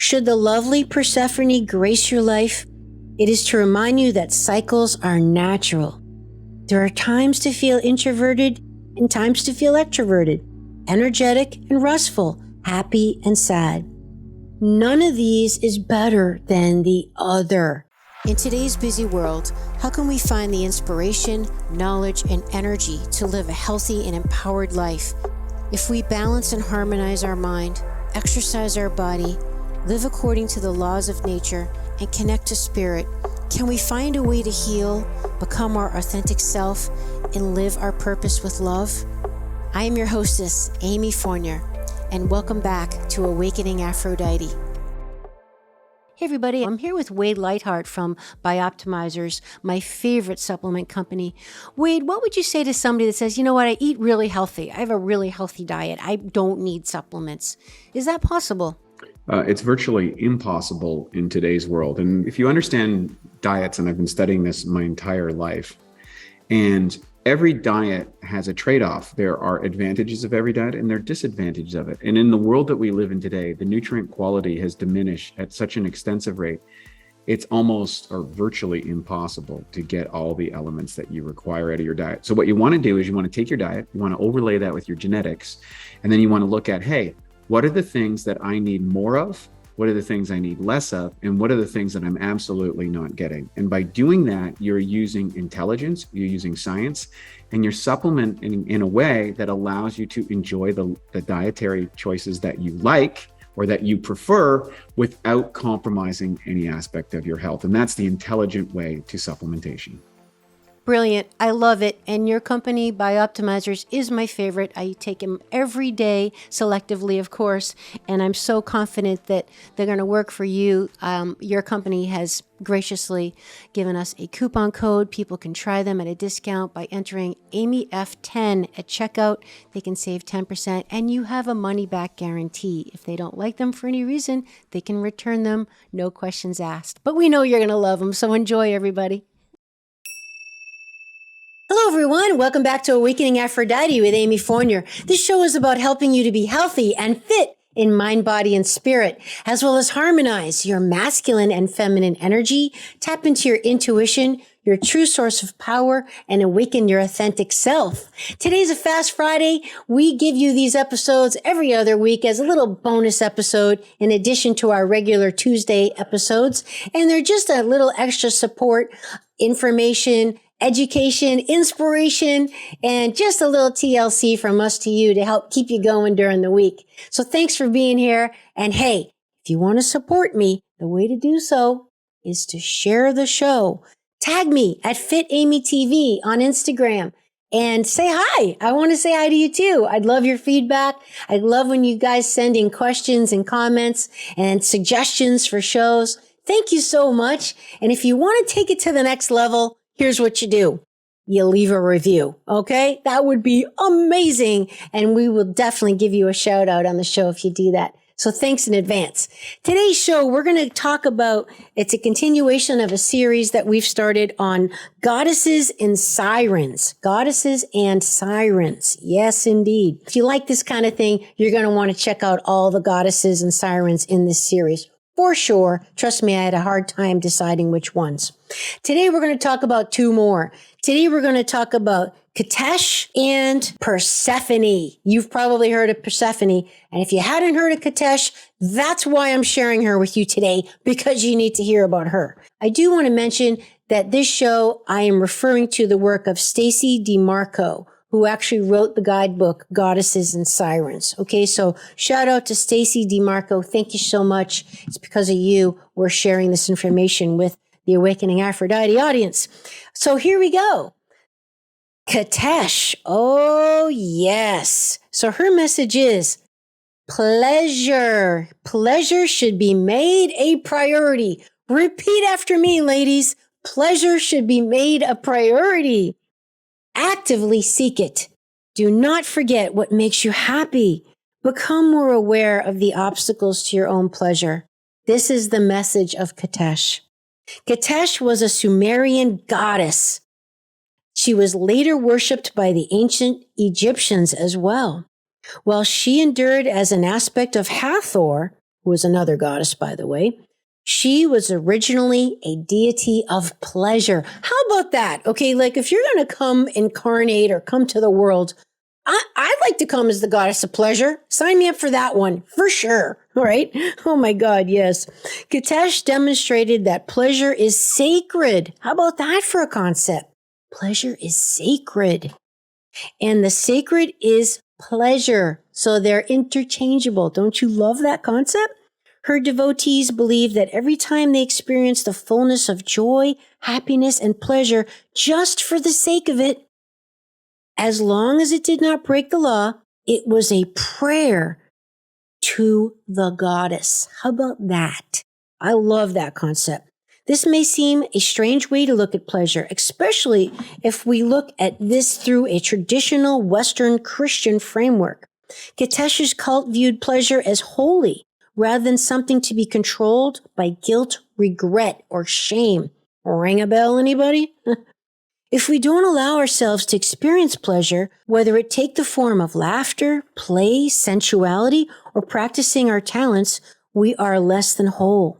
Should the lovely Persephone grace your life, it is to remind you that cycles are natural. There are times to feel introverted and times to feel extroverted, energetic and restful, happy and sad. None of these is better than the other. In today's busy world, how can we find the inspiration, knowledge, and energy to live a healthy and empowered life? If we balance and harmonize our mind, exercise our body, live according to the laws of nature, and connect to spirit, can we find a way to heal, become our authentic self, and live our purpose with love? I am your hostess, Amy Fournier, and welcome back to Awakening Aphrodite. Hey everybody, I'm here with Wade Lightheart from Bioptimizers, my favorite supplement company. Wade, what would you say to somebody that says, you know what, I eat really healthy. I have a really healthy diet. I don't need supplements. Is that possible? It's virtually impossible in today's world. And if you understand diets, and I've been studying this my entire life, and every diet has a trade-off. There are advantages of every diet and there are disadvantages of it. And in the world that we live in today, the nutrient quality has diminished at such an extensive rate. It's almost or virtually impossible to get all the elements that you require out of your diet. So what you want to do is you want to take your diet, you want to overlay that with your genetics, and then you want to look at, hey, what are the things that I need more of? What are the things I need less of? And what are the things that I'm absolutely not getting? And by doing that, you're using intelligence, you're using science, and you're supplementing in a way that allows you to enjoy the dietary choices that you like or that you prefer without compromising any aspect of your health. And that's the intelligent way to supplementation. Brilliant. I love it. And your company, Bioptimizers, is my favorite. I take them every day, selectively, of course, and I'm so confident that they're going to work for you. Your company has graciously given us a coupon code. People can try them at a discount by entering AmyF10 at checkout. They can save 10%, and you have a money-back guarantee. If they don't like them for any reason, they can return them, no questions asked. But we know you're going to love them, so enjoy, everybody. Hello, everyone. Welcome back to Awakening Aphrodite with Amy Fournier. This show is about helping you to be healthy and fit in mind, body, and spirit, as well as harmonize your masculine and feminine energy, tap into your intuition, your true source of power, and awaken your authentic self. Today's a Fast Friday. We give you these episodes every other week as a little bonus episode in addition to our regular Tuesday episodes. And they're just a little extra support, information, education, inspiration, and just a little TLC from us to you to help keep you going during the week. So thanks for being here. And hey, if you want to support me, the way to do so is to share the show. Tag me at FitAmyTV on Instagram and say hi. I want to say hi to you too. I'd love your feedback. I love when you guys send in questions and comments and suggestions for shows. Thank you so much. And if you want to take it to the next level, here's what you do. You leave a review, okay? That would be amazing. And we will definitely give you a shout out on the show if you do that. So thanks in advance. Today's show, we're going to talk about, it's a continuation of a series that we've started on goddesses and sirens. Goddesses and sirens. Yes, indeed. If you like this kind of thing, you're going to want to check out all the goddesses and sirens in this series. For sure. Trust me, I had a hard time deciding which ones. Today, we're going to talk about two more. Today, we're going to talk about Qetesh and Persephone. You've probably heard of Persephone. And if you hadn't heard of Qetesh, that's why I'm sharing her with you today, because you need to hear about her. I do want to mention that this show, I am referring to the work of Stacey Demarco, who actually wrote the guidebook, Goddesses and Sirens. Okay, so shout out to Stacey Demarco. Thank you so much. It's because of you we're sharing this information with the Awakening Aphrodite audience. So here we go. Qetesh. Oh, yes. So her message is pleasure. Pleasure should be made a priority. Repeat after me, ladies. Pleasure should be made a priority. Actively seek it. Do not forget what makes you happy. Become more aware of the obstacles to your own pleasure. This is the message of Qetesh. Qetesh was a Sumerian goddess. She was later worshipped by the ancient Egyptians as well. While she endured as an aspect of Hathor, who was another goddess, by the way. She was originally a deity of pleasure. How about that? Okay, like if you're going to come incarnate or come to the world, I'd like to come as the goddess of pleasure. Sign me up for that one, for sure. All right. Oh my God, yes. Qetesh demonstrated that pleasure is sacred. How about that for a concept? Pleasure is sacred. And the sacred is pleasure. So they're interchangeable. Don't you love that concept? Her devotees believed that every time they experienced the fullness of joy, happiness, and pleasure just for the sake of it, as long as it did not break the law, it was a prayer to the goddess. How about that? I love that concept. This may seem a strange way to look at pleasure, especially if we look at this through a traditional Western Christian framework. Qetesh's cult viewed pleasure as holy rather than something to be controlled by guilt, regret, or shame. Ring a bell, anybody? If we don't allow ourselves to experience pleasure, whether it take the form of laughter, play, sensuality, or practicing our talents, we are less than whole.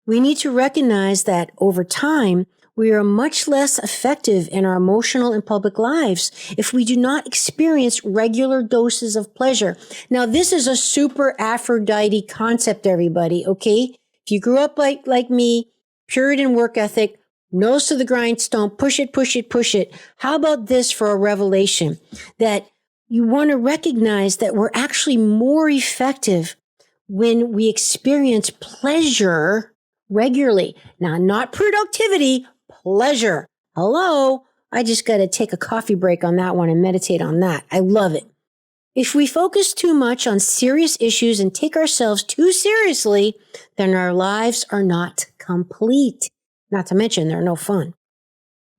We need to recognize that over time, we are much less effective in our emotional and public lives if we do not experience regular doses of pleasure. Now, this is a super Aphrodite concept, everybody, okay? If you grew up like me, Puritan work ethic, nose to the grindstone, push it, push it, push it. How about this for a revelation? That you want to recognize that we're actually more effective when we experience pleasure regularly. Now, not productivity, pleasure. Hello? I just got to take a coffee break on that one and meditate on that. I love it. If we focus too much on serious issues and take ourselves too seriously, then our lives are not complete. Not to mention, they're no fun.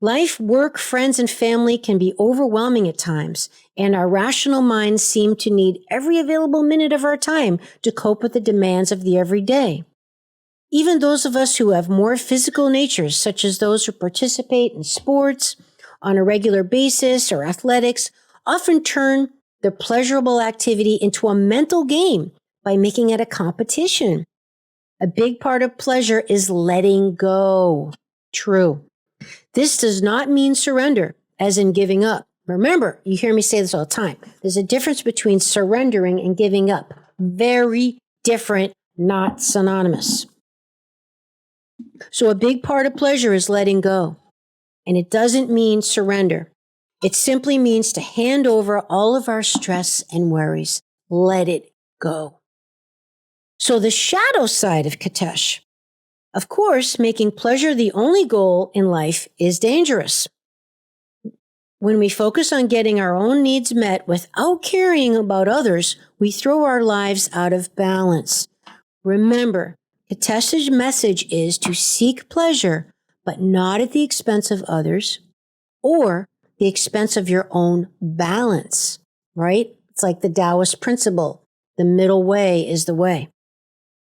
Life, work, friends, and family can be overwhelming at times, and our rational minds seem to need every available minute of our time to cope with the demands of the everyday. Even those of us who have more physical natures, such as those who participate in sports on a regular basis or athletics, often turn their pleasurable activity into a mental game by making it a competition. A big part of pleasure is letting go. True. This does not mean surrender, as in giving up. Remember, you hear me say this all the time. There's a difference between surrendering and giving up. Very different, not synonymous. So a big part of pleasure is letting go. And it doesn't mean surrender. It simply means to hand over all of our stress and worries. Let it go. So the shadow side of Qetesh. Of course, making pleasure the only goal in life is dangerous. When we focus on getting our own needs met without caring about others, we throw our lives out of balance. Remember, Qetesh's message is to seek pleasure, but not at the expense of others or the expense of your own balance, right? It's like the Taoist principle. The middle way is the way.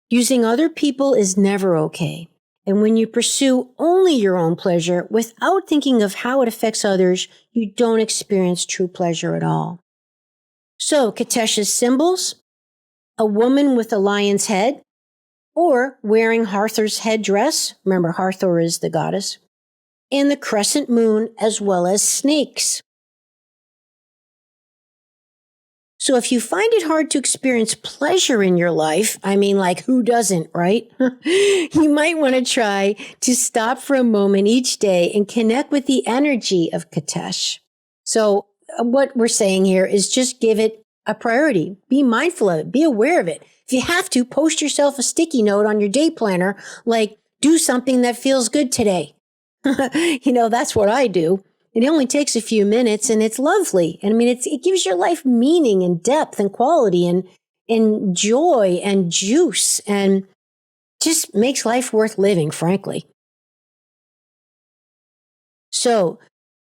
Using other people is never okay. And when you pursue only your own pleasure without thinking of how it affects others, you don't experience true pleasure at all. So, Qetesh's symbols, a woman with a lion's head, or wearing Hathor's headdress, remember Hathor is the goddess, and the crescent moon, as well as snakes. So if you find it hard to experience pleasure in your life, I mean, like who doesn't, right? You might want to try to stop for a moment each day and connect with the energy of Qetesh. So what we're saying here is just give it a priority. Be mindful of it. Be aware of it. If you have to, post yourself a sticky note on your day planner, like do something that feels good today. That's what I do. It only takes a few minutes and it's lovely. And I mean, it gives your life meaning and depth and quality and joy and juice and just makes life worth living, frankly. So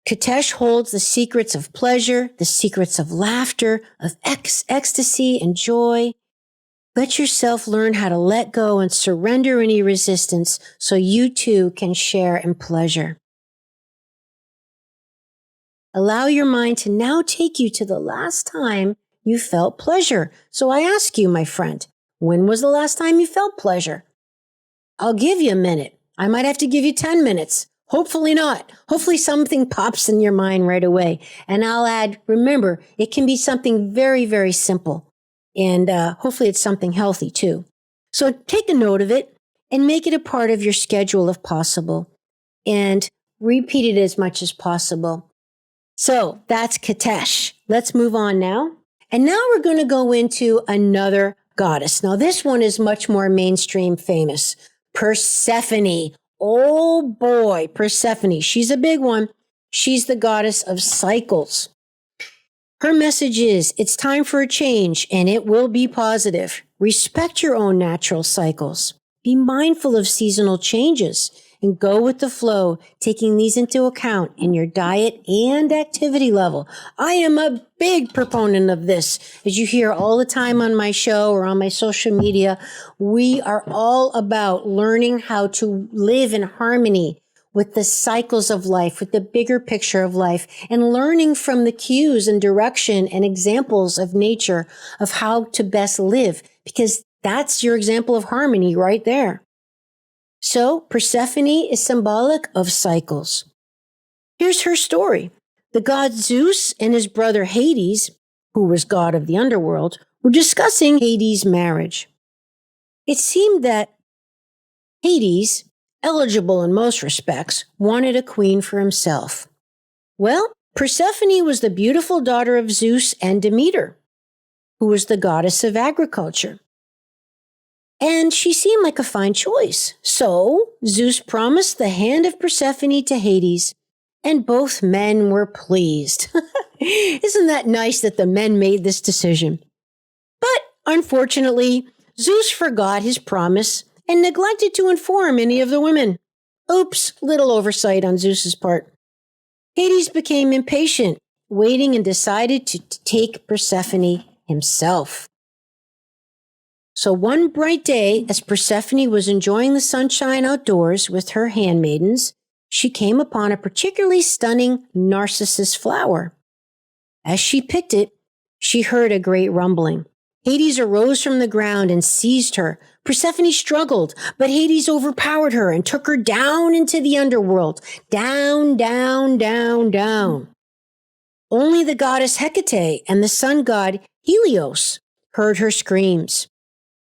Qetesh holds the secrets of pleasure, the secrets of laughter, of ecstasy and joy. Let yourself learn how to let go and surrender any resistance so you too can share in pleasure. Allow your mind to now take you to the last time you felt pleasure. So I ask you, my friend, When was the last time you felt pleasure? I'll give you a minute. I might have to give you 10 minutes. Hopefully not. Hopefully something pops in your mind right away. And I'll add, remember, it can be something very, very simple. And hopefully it's something healthy too. So take a note of it and make it a part of your schedule if possible. And repeat it as much as possible. So that's Qetesh. Let's move on now. And now we're going to go into another goddess. Now this one is much more mainstream famous. Persephone. Oh boy, Persephone. She's a big one. She's the goddess of cycles. Her message is, it's time for a change and it will be positive. Respect your own natural cycles. Be mindful of seasonal changes and go with the flow, taking these into account in your diet and activity level. I am a big proponent of this. As you hear all the time on my show or on my social media, we are all about learning how to live in harmony with the cycles of life, with the bigger picture of life, and learning from the cues and direction and examples of nature of how to best live, because that's your example of harmony right there. So Persephone is symbolic of cycles. Here's her story. The god Zeus and his brother Hades, who was god of the underworld, were discussing Hades' marriage. It seemed that Hades, eligible in most respects, wanted a queen for himself. Well, Persephone was the beautiful daughter of Zeus and Demeter, who was the goddess of agriculture. And she seemed like a fine choice. So Zeus promised the hand of Persephone to Hades, and both men were pleased. Isn't that nice that the men made this decision? But unfortunately, Zeus forgot his promise and neglected to inform any of the women. Oops, little oversight on Zeus's part. Hades became impatient, waiting, and decided to take Persephone himself. So one bright day, as Persephone was enjoying the sunshine outdoors with her handmaidens, she came upon a particularly stunning narcissus flower. As she picked it, she heard a great rumbling. Hades arose from the ground and seized her. Persephone struggled, but Hades overpowered her and took her down into the underworld. Down, down, down, down. Only the goddess Hecate and the sun god Helios heard her screams.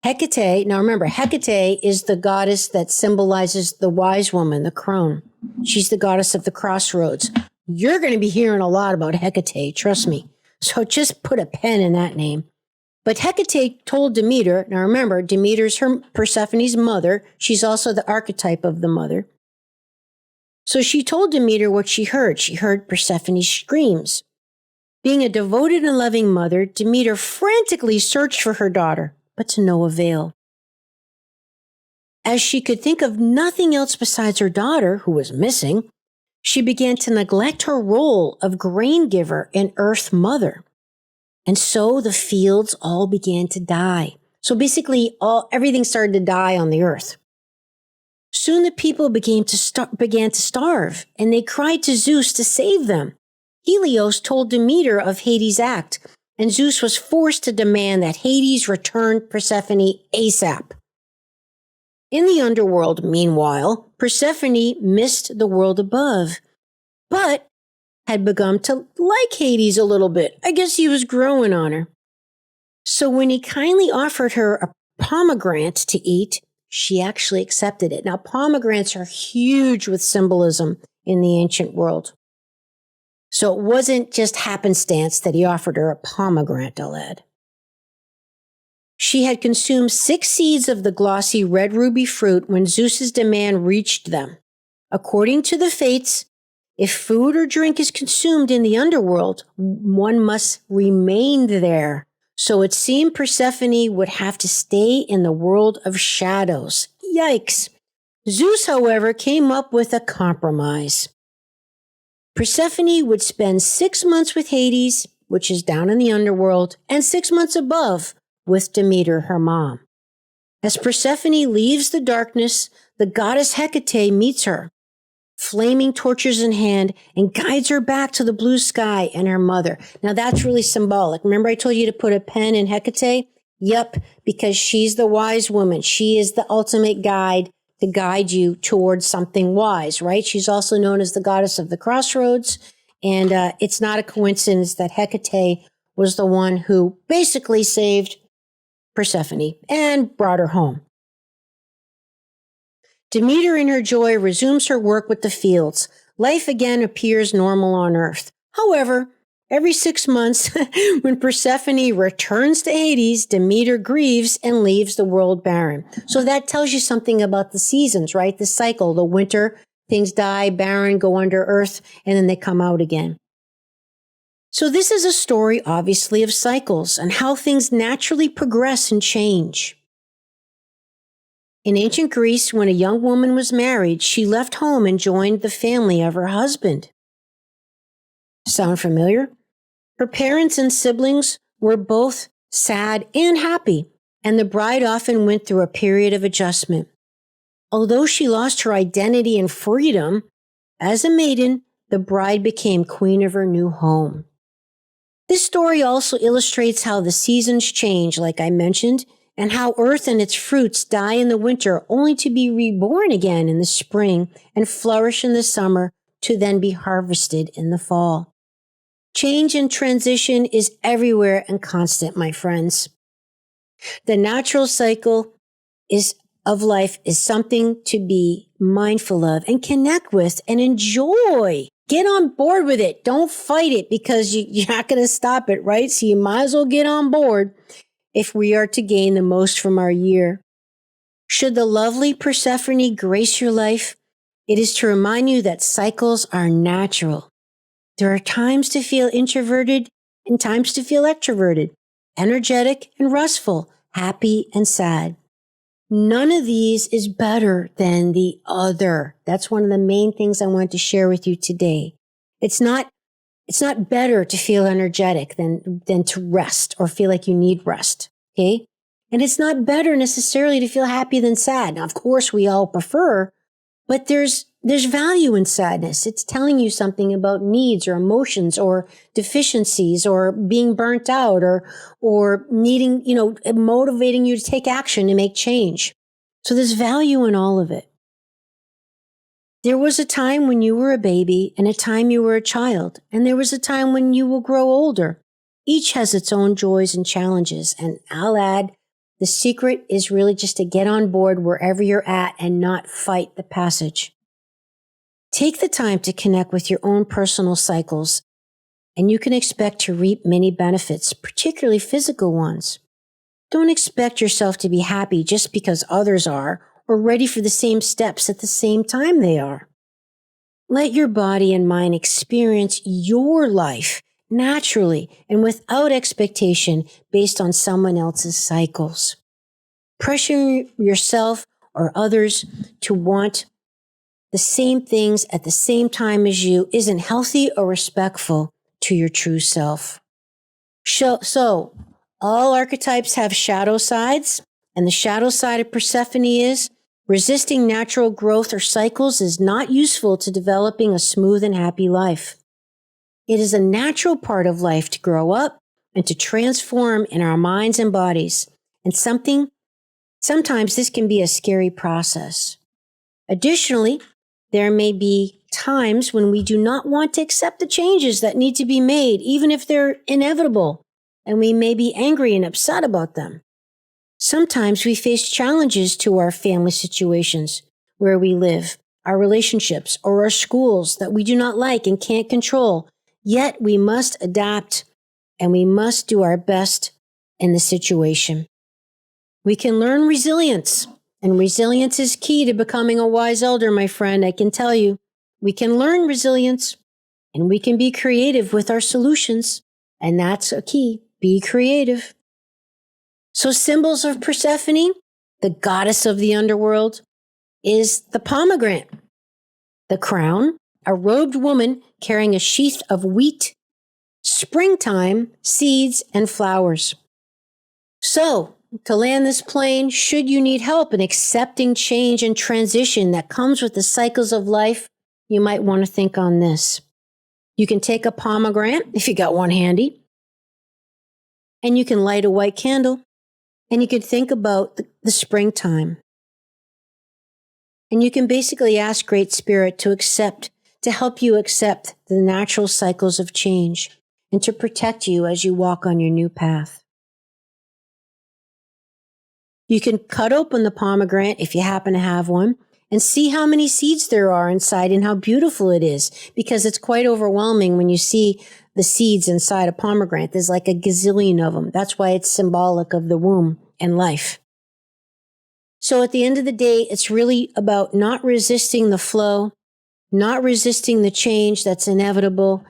Hecate, now remember, Hecate is the goddess that symbolizes the wise woman, the crone. She's the goddess of the crossroads. You're going to be hearing a lot about Hecate, trust me. So just put a pen in that name. But Hecate told Demeter, now remember, Demeter's her Persephone's mother. She's also the archetype of the mother. So she told Demeter what she heard. She heard Persephone's screams. Being a devoted and loving mother, Demeter frantically searched for her daughter, but to no avail. As she could think of nothing else besides her daughter, who was missing, she began to neglect her role of grain giver and earth mother. And so the fields all began to die. So basically, everything started to die on the earth. Soon the people began to starve, and they cried to Zeus to save them. Helios told Demeter of Hades' act, and Zeus was forced to demand that Hades return Persephone ASAP. In the underworld, meanwhile, Persephone missed the world above, but had begun to like Hades a little bit. I guess he was growing on her. So when he kindly offered her a pomegranate to eat, she actually accepted it. Now, pomegranates are huge with symbolism in the ancient world. So it wasn't just happenstance that he offered her a pomegranate, I'll add. She had consumed 6 seeds of the glossy red ruby fruit when Zeus's demand reached them. According to the fates, if food or drink is consumed in the underworld, one must remain there. So it seemed Persephone would have to stay in the world of shadows. Yikes! Zeus, however, came up with a compromise. Persephone would spend 6 months with Hades, which is down in the underworld, and 6 months above with Demeter, her mom. As Persephone leaves the darkness, the goddess Hecate meets her, flaming torches in hand, and guides her back to the blue sky and her mother. Now that's really symbolic. Remember I told you to put a pen in Hecate? Yep, because she's the wise woman. She is the ultimate guide to guide you towards something wise, right? She's also known as the goddess of the crossroads. And it's not a coincidence that Hecate was the one who basically saved Persephone and brought her home. Demeter, in her joy, resumes her work with the fields. Life again appears normal on Earth. However, every 6 months, when Persephone returns to Hades, Demeter grieves and leaves the world barren. So that tells you something about the seasons, right? The cycle, the winter, things die, barren, go under earth, and then they come out again. So this is a story, obviously, of cycles and how things naturally progress and change. In ancient Greece, when a young woman was married, she left home and joined the family of her husband. Sound familiar? Her parents and siblings were both sad and happy, and the bride often went through a period of adjustment. Although she lost her identity and freedom, as a maiden, the bride became queen of her new home. This story also illustrates how the seasons change, like I mentioned, and how earth and its fruits die in the winter only to be reborn again in the spring and flourish in the summer to then be harvested in the fall. Change and transition is everywhere and constant, my friends. The natural cycle of life is something to be mindful of and connect with and enjoy. Get on board with it. Don't fight it because you're not going to stop it, right? So you might as well get on board if we are to gain the most from our year. Should the lovely Persephone grace your life, it is to remind you that cycles are natural. There are times to feel introverted and times to feel extroverted, energetic and restful, happy and sad. None of these is better than the other. That's one of the main things I want to share with you today. It's not better to feel energetic than to rest or feel like you need rest. Okay. And it's not better necessarily to feel happy than sad. Now, of course, we all prefer, but there's value in sadness. It's telling you something about needs or emotions or deficiencies or being burnt out or needing, motivating you to take action to make change. So there's value in all of it. There was a time when you were a baby and a time you were a child, and there was a time when you will grow older. Each has its own joys and challenges, and I'll add, the secret is really just to get on board wherever you're at and not fight the passage. Take the time to connect with your own personal cycles, and you can expect to reap many benefits, particularly physical ones. Don't expect yourself to be happy just because others are or ready for the same steps at the same time they are. Let your body and mind experience your life naturally and without expectation based on someone else's cycles. Pressuring yourself or others to want the same things at the same time as you isn't healthy or respectful to your true self. So, all archetypes have shadow sides, and the shadow side of Persephone is resisting natural growth or cycles is not useful to developing a smooth and happy life. It is a natural part of life to grow up and to transform in our minds and bodies, and sometimes this can be a scary process. Additionally, there may be times when we do not want to accept the changes that need to be made, even if they're inevitable, and we may be angry and upset about them. Sometimes we face challenges to our family situations where we live, our relationships, or our schools that we do not like and can't control. Yet we must adapt and we must do our best in the situation. We can learn resilience, and resilience is key to becoming a wise elder, my friend. I can tell you, we can learn resilience and we can be creative with our solutions. And that's a key. Be creative. So symbols of Persephone, the goddess of the underworld, is the pomegranate, the crown, a robed woman carrying a sheath of wheat, springtime, seeds, and flowers. So, to land this plane, should you need help in accepting change and transition that comes with the cycles of life, you might want to think on this. You can take a pomegranate, if you got one handy, and you can light a white candle And you could think about the springtime. And you can basically ask Great Spirit to help you accept the natural cycles of change and to protect you as you walk on your new path. You can cut open the pomegranate if you happen to have one and see how many seeds there are inside and how beautiful it is, because it's quite overwhelming when you see the seeds inside a pomegranate. There's like a gazillion of them. That's why it's symbolic of the womb and life. So at the end of the day, it's really about not resisting the flow, not resisting the change that's inevitable,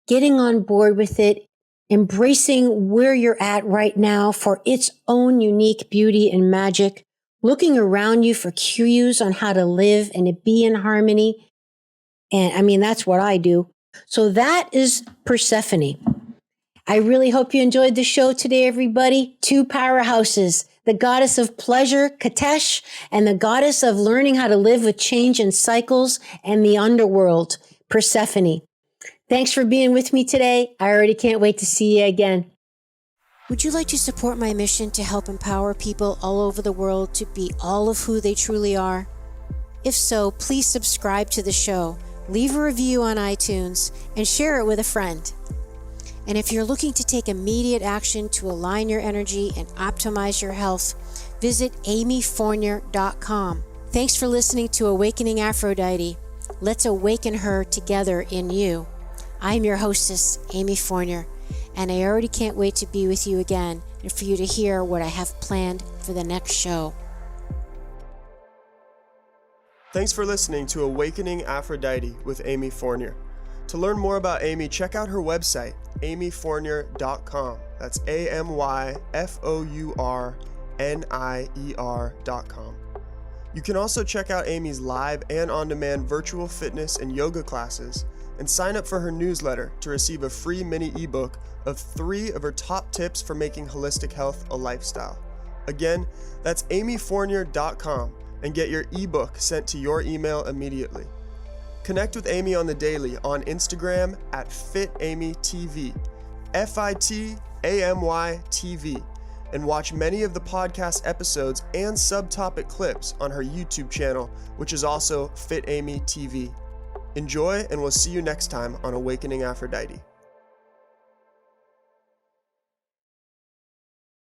getting on board with it, embracing where you're at right now for its own unique beauty and magic, looking around you for cues on how to live and to be in harmony. And I mean, that's what I do. So that is Persephone. I really hope you enjoyed the show today, everybody. Two powerhouses, the goddess of pleasure, Qetesh, and the goddess of learning how to live with change and cycles and the underworld, Persephone. Thanks for being with me today. I already can't wait to see you again. Would you like to support my mission to help empower people all over the world to be all of who they truly are? If so, please subscribe to the show, leave a review on iTunes, and share it with a friend. And if you're looking to take immediate action to align your energy and optimize your health, visit amyfournier.com. Thanks for listening to Awakening Aphrodite. Let's awaken her together in you. I'm your hostess, Amy Fournier, and I already can't wait to be with you again and for you to hear what I have planned for the next show. Thanks for listening to Awakening Aphrodite with Amy Fournier. To learn more about Amy, check out her website, amyfournier.com. That's amyfournier.com. You can also check out Amy's live and on-demand virtual fitness and yoga classes, and sign up for her newsletter to receive a free mini ebook of 3 of her top tips for making holistic health a lifestyle. Again, that's amyfournier.com, and get your ebook sent to your email immediately. Connect with Amy on the daily on Instagram at FitAmyTV, FITAMYTV, and watch many of the podcast episodes and subtopic clips on her YouTube channel, which is also FitAmyTV. Enjoy, and we'll see you next time on Awakening Aphrodite.